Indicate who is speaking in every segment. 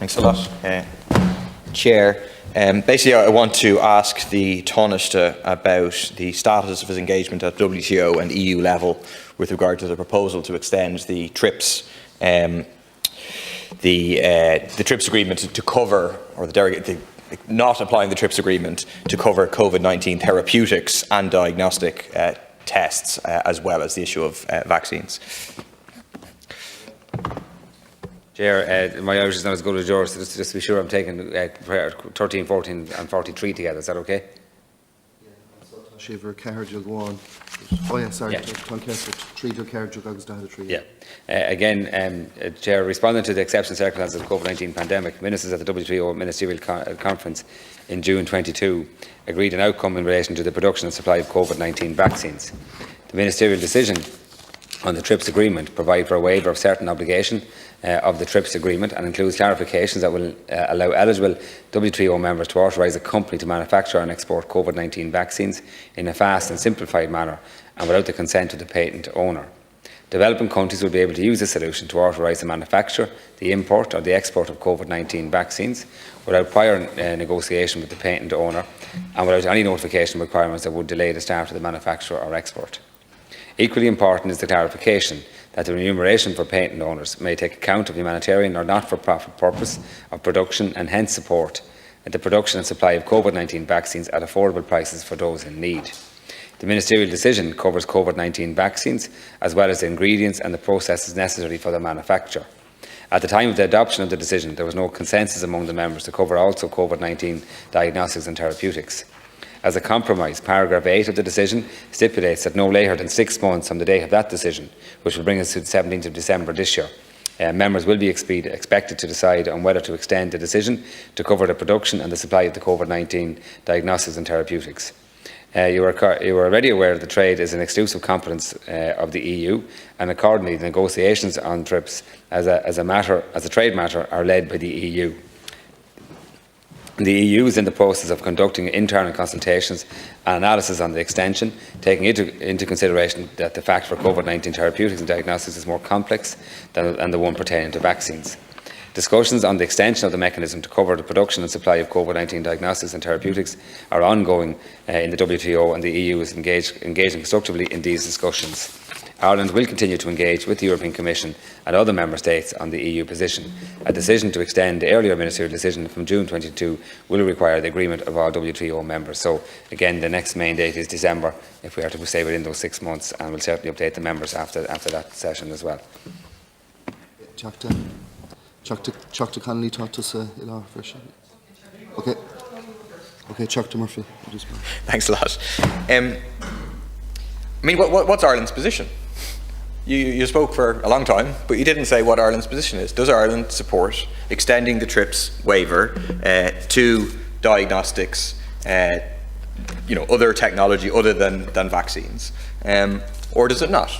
Speaker 1: Thanks a lot, Chair. Basically, I want to ask the Taoiseach about the status of his engagement at WTO and EU level with regard to the proposal to extend the TRIPS TRIPS agreement to cover, or not applying the TRIPS agreement to cover COVID-19 therapeutics and diagnostic tests, as well as the issue of vaccines.
Speaker 2: Chair, my Irish is not as good as yours, so just to be sure I'm taking 13, 14 and 43 together. Is that okay? Yeah. Again, Chair, responding to the exceptional circumstances of the COVID-19 pandemic, ministers at the WTO Ministerial Conference in June 22 agreed an outcome in relation to the production and supply of COVID-19 vaccines. The ministerial decision on the TRIPS agreement provide for a waiver of certain obligation of the TRIPS agreement and includes clarifications that will allow eligible WTO members to authorise a company to manufacture and export COVID-19 vaccines in a fast and simplified manner and without the consent of the patent owner. Developing countries will be able to use this solution to authorise the manufacture, the import or the export of COVID-19 vaccines without prior negotiation with the patent owner and without any notification requirements that would delay the start of the manufacture or export. Equally important is the clarification that the remuneration for patent owners may take account of humanitarian or not-for-profit purpose of production and hence support the production and supply of COVID-19 vaccines at affordable prices for those in need. The ministerial decision covers COVID-19 vaccines as well as the ingredients and the processes necessary for their manufacture. At the time of the adoption of the decision, there was no consensus among the members to cover also COVID-19 diagnostics and therapeutics. As a compromise, paragraph 8 of the decision stipulates that no later than 6 months from the date of that decision, which will bring us to the 17th of December this year, members will be expected to decide on whether to extend the decision to cover the production and the supply of the COVID-19 diagnostics and therapeutics. You are already aware that the trade is an exclusive competence of the EU, and accordingly the negotiations on TRIPS as a trade matter are led by the EU. The EU is in the process of conducting internal consultations and analysis on the extension, taking into consideration that the fact for COVID-19 therapeutics and diagnostics is more complex than the one pertaining to vaccines. Discussions on the extension of the mechanism to cover the production and supply of COVID-19 diagnostics and therapeutics are ongoing in the WTO, and the EU is engaging constructively in these discussions. Ireland will continue to engage with the European Commission and other Member States on the EU position. A decision to extend the earlier ministerial decision from June 22 will require the agreement of all WTO members. So, again, the next main date is December, if we are to stay within those 6 months, and we'll certainly update the members after that session as well.
Speaker 3: Dr. Connolly taught us Okay, Dr. Murphy.
Speaker 1: Thanks a lot. I mean, what's Ireland's position? You spoke for a long time, but you didn't say what Ireland's position is. Does Ireland support extending the TRIPS waiver to diagnostics, other technology other than vaccines, or does it not?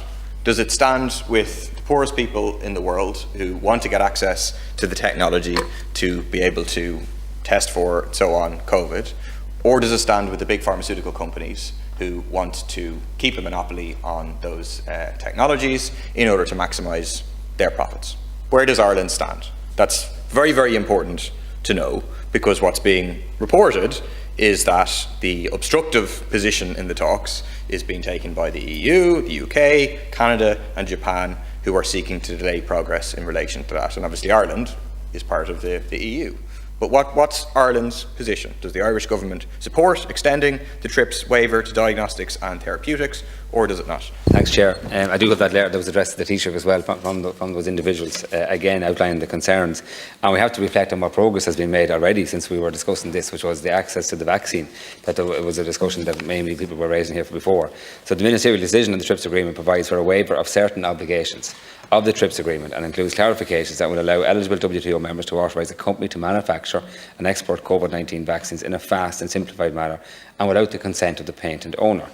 Speaker 1: Does it stand with the poorest people in the world who want to get access to the technology to be able to test for, so on, COVID, or does it stand with the big pharmaceutical companies who want to keep a monopoly on those technologies in order to maximise their profits? Where does Ireland stand? That's very, very important to know, because what's being reported is that the obstructive position in the talks is being taken by the EU, the UK, Canada and Japan, who are seeking to delay progress in relation to that. And obviously Ireland is part of the EU. But what's Ireland's position? Does the Irish government support extending the TRIPS waiver to diagnostics and therapeutics, or does it not?
Speaker 2: Thanks, Chair. I do have that letter that was addressed to the Taoiseach as well from those individuals, again outlining the concerns. And we have to reflect on what progress has been made already since we were discussing this, which was the access to the vaccine. That it was a discussion that mainly people were raising here before. So the ministerial decision on the TRIPS agreement provides for a waiver of certain obligations of the TRIPS agreement and includes clarifications that will allow eligible WTO members to authorise a company to manufacture and export COVID-19 vaccines in a fast and simplified manner and without the consent of the patent owner.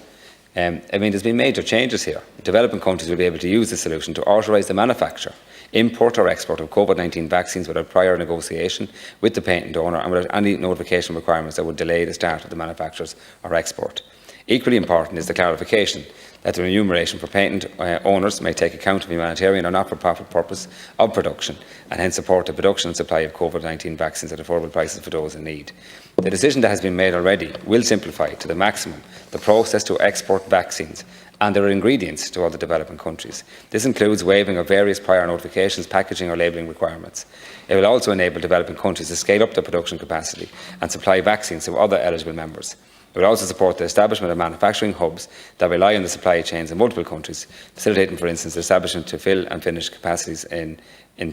Speaker 2: There's been major changes here. Developing countries will be able to use this solution to authorise the manufacture, import or export of COVID-19 vaccines without prior negotiation with the patent owner and without any notification requirements that would delay the start of the manufactures or export. Equally important is the clarification that the remuneration for patent owners may take account of humanitarian or not-for-profit purpose of production and hence support the production and supply of COVID-19 vaccines at affordable prices for those in need. The decision that has been made already will simplify to the maximum the process to export vaccines and their ingredients to other developing countries. This includes waiving of various prior notifications, packaging or labelling requirements. It will also enable developing countries to scale up their production capacity and supply vaccines to other eligible members. It will also support the establishment of manufacturing hubs that rely on the supply chains in multiple countries, facilitating, for instance, the establishment to fill and finish capacities in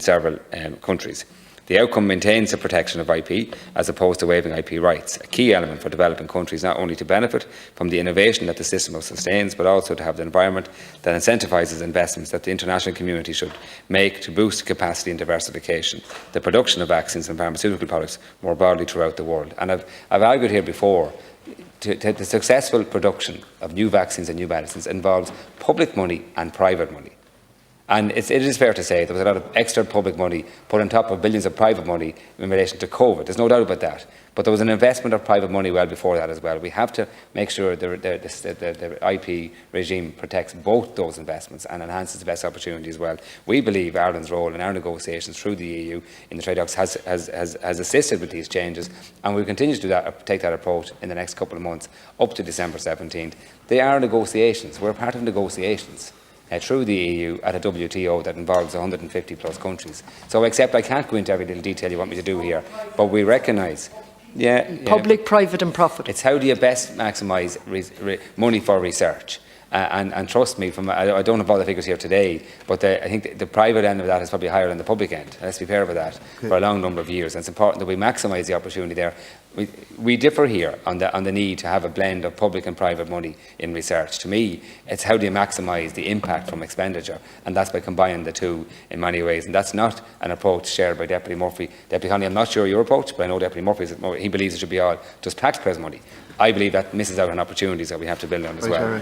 Speaker 2: several countries. The outcome maintains the protection of IP as opposed to waiving IP rights, a key element for developing countries not only to benefit from the innovation that the system sustains, but also to have the environment that incentivises investments that the international community should make to boost capacity and diversification, the production of vaccines and pharmaceutical products more broadly throughout the world. And I've argued here before, the successful production of new vaccines and new medicines involves public money and private money. And it is fair to say there was a lot of extra public money put on top of billions of private money in relation to COVID. There's no doubt about that. But there was an investment of private money well before that as well. We have to make sure the IP regime protects both those investments and enhances the best opportunity as well. We believe Ireland's role in our negotiations through the EU in the trade talks has assisted with these changes, and we'll continue to do that, take that approach in the next couple of months up to December 17th. They are negotiations. We're part of negotiations. Through the EU at a WTO that involves 150 plus countries. So except I can't go into every little detail you want me to do here, but we recognise
Speaker 4: public, private and profit.
Speaker 2: It's how do you best maximise money for research. And trust me, I don't have all the figures here today, but I think the private end of that is probably higher than the public end. Let's be fair about that for a long number of years. And it's important that we maximise the opportunity there. We differ here on the need to have a blend of public and private money in research. To me, it's how do you maximise the impact from expenditure, and that's by combining the two in many ways. And that's not an approach shared by Deputy Murphy. Deputy Connolly, I'm not sure your approach, but I know Deputy Murphy, he believes it should be all just taxpayers' money. I believe that misses out on opportunities that we have to build on as well.